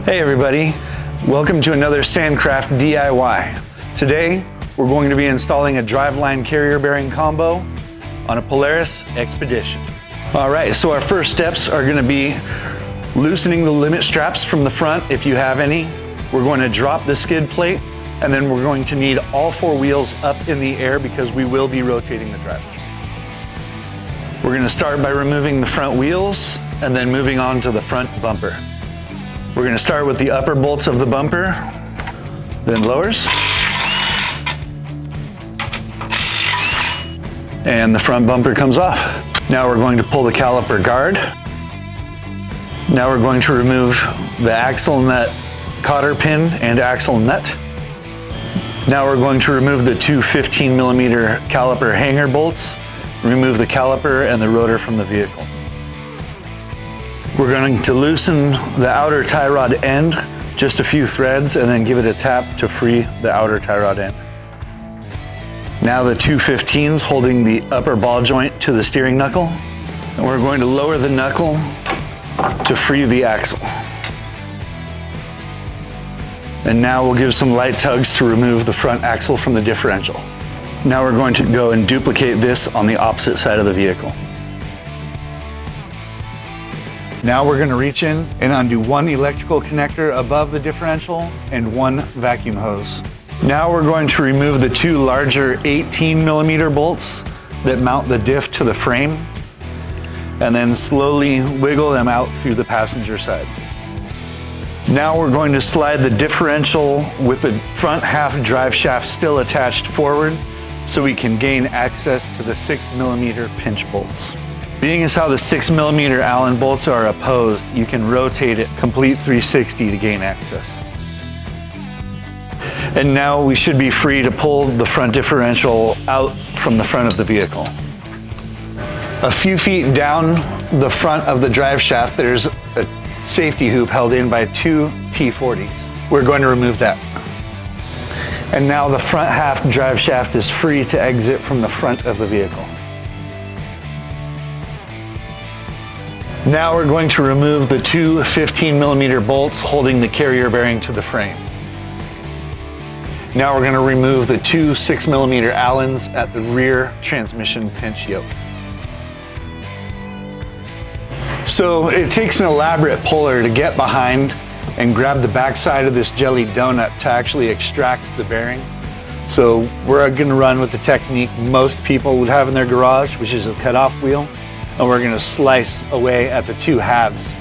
Hey everybody, welcome to another Sandcraft DIY. Today we're going to be installing a Driveline Carrier Bearing combo on a Polaris Xpedition. Alright, so our first steps are going to be loosening the limit straps from the front if you have any. We're going to drop the skid plate, and then we're going to need all four wheels up in the air because we will be rotating the drive. We're going to start by removing the front wheels and then moving on to the front bumper. We're going to start with the upper bolts of the bumper, then lowers, and the front bumper comes off. Now we're going to pull the caliper guard. Now we're going to remove the axle nut cotter pin and axle nut. Now we're going to remove the two 15mm caliper hanger bolts, remove the caliper and the rotor from the vehicle. We're going to loosen the outer tie rod end, just a few threads, and then give it a tap to free the outer tie rod end. Now the two 15s holding the upper ball joint to the steering knuckle, and we're going to lower the knuckle to free the axle. And now we'll give some light tugs to remove the front axle from the differential. Now we're going to go and duplicate this on the opposite side of the vehicle. Now we're going to reach in and undo one electrical connector above the differential and one vacuum hose. Now we're going to remove the two larger 18mm bolts that mount the diff to the frame, and then slowly wiggle them out through the passenger side. Now we're going to slide the differential with the front half drive shaft still attached forward so we can gain access to the 6mm pinch bolts. Being as how the 6mm Allen bolts are opposed, you can rotate it complete 360 to gain access. And now we should be free to pull the front differential out from the front of the vehicle. A few feet down the front of the drive shaft, there's a safety hoop held in by two T40s. We're going to remove that. And now the front half drive shaft is free to exit from the front of the vehicle. Now we're going to remove the two 15mm bolts holding the carrier bearing to the frame. Now we're going to remove the two 6mm Allens at the rear transmission pinch yoke. So it takes an elaborate puller to get behind and grab the backside of this jelly donut to actually extract the bearing. So we're going to run with the technique most people would have in their garage, which is a cutoff wheel. And we're going to slice away at the two halves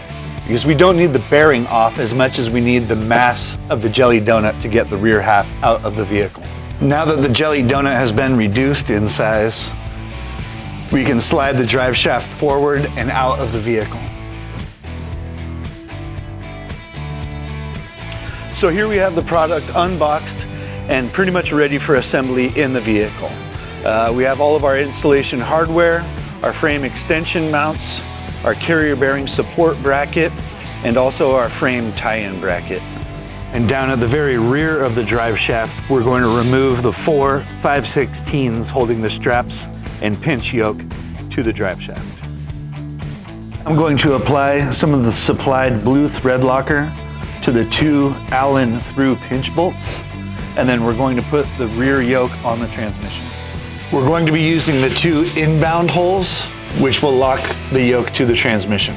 because we don't need the bearing off as much as we need the mass of the jelly donut to get the rear half out of the vehicle. Now that the jelly donut has been reduced in size, we can slide the drive shaft forward and out of the vehicle. So here we have the product unboxed and pretty much ready for assembly in the vehicle. We have all of our installation hardware, our frame extension mounts, our carrier bearing support bracket, and also our frame tie-in bracket. And down at the very rear of the drive shaft, we're going to remove the four 5/16s holding the straps and pinch yoke to the drive shaft. I'm going to apply some of the supplied blue thread locker to the two Allen through pinch bolts, and then we're going to put the rear yoke on the transmission. We're going to be using the two inbound holes, which will lock the yoke to the transmission.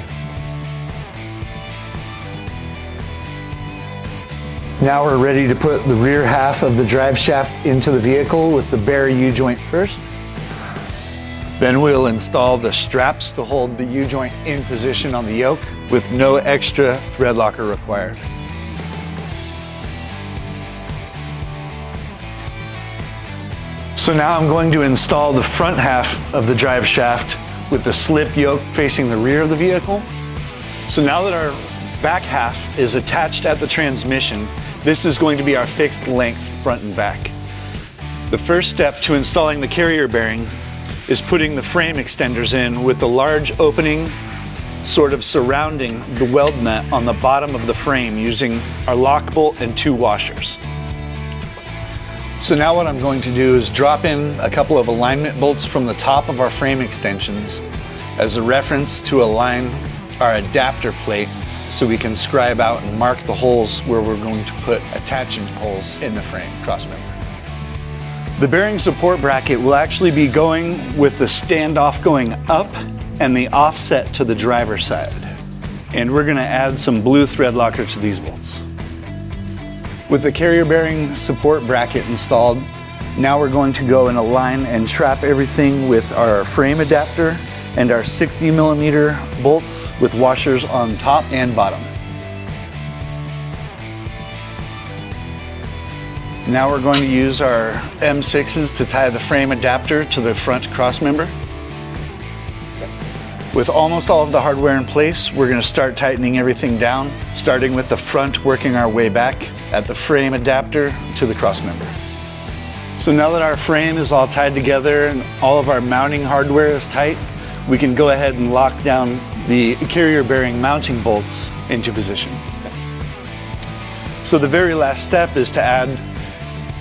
Now we're ready to put the rear half of the drive shaft into the vehicle with the bare U-joint first. Then we'll install the straps to hold the U-joint in position on the yoke with no extra thread locker required. So now I'm going to install the front half of the drive shaft with the slip yoke facing the rear of the vehicle. So now that our back half is attached at the transmission, this is going to be our fixed length front and back. The first step to installing the carrier bearing is putting the frame extenders in with the large opening sort of surrounding the weld nut on the bottom of the frame using our lock bolt and two washers. So now what I'm going to do is drop in a couple of alignment bolts from the top of our frame extensions as a reference to align our adapter plate so we can scribe out and mark the holes where we're going to put attaching holes in the frame crossmember. The bearing support bracket will actually be going with the standoff going up and the offset to the driver's side. And we're going to add some blue thread locker to these bolts. With the carrier bearing support bracket installed, now we're going to go and align and trap everything with our frame adapter and our 60mm bolts with washers on top and bottom. Now we're going to use our M6s to tie the frame adapter to the front crossmember. With almost all of the hardware in place, we're going to start tightening everything down, starting with the front, working our way back at the frame adapter to the crossmember. So now that our frame is all tied together and all of our mounting hardware is tight, we can go ahead and lock down the carrier bearing mounting bolts into position. So the very last step is to add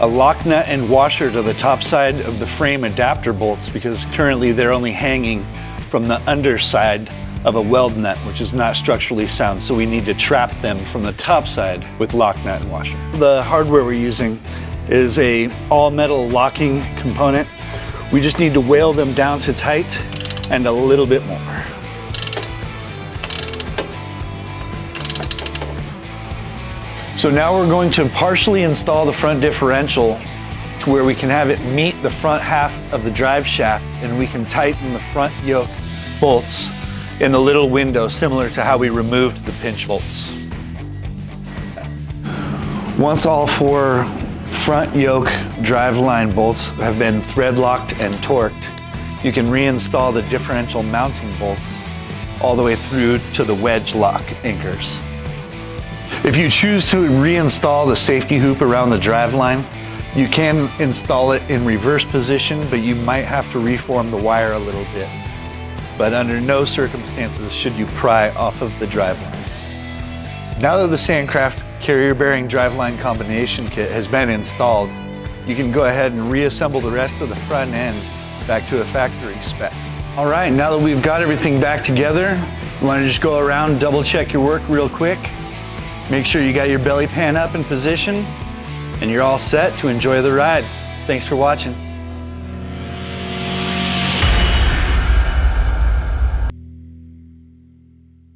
a lock nut and washer to the top side of the frame adapter bolts, because currently they're only hanging from the underside of a weld nut, which is not structurally sound, so we need to trap them from the top side with lock nut and washer. The hardware we're using is a all metal locking component. We just need to whale them down to tight and a little bit more. So now we're going to partially install the front differential to where we can have it meet the front half of the drive shaft, and we can tighten the front yoke bolts in the little window, similar to how we removed the pinch bolts. Once all 4 front yoke driveline bolts have been thread locked and torqued, you can reinstall the differential mounting bolts all the way through to the wedge lock anchors. If you choose to reinstall the safety hoop around the driveline, you can install it in reverse position, but you might have to reform the wire a little bit. But under no circumstances should you pry off of the driveline. Now that the Sandcraft carrier bearing driveline combination kit has been installed, you can go ahead and reassemble the rest of the front end back to a factory spec. All right, now that we've got everything back together, you want to just go around, double check your work real quick. Make sure you got your belly pan up in position, and you're all set to enjoy the ride. Thanks for watching.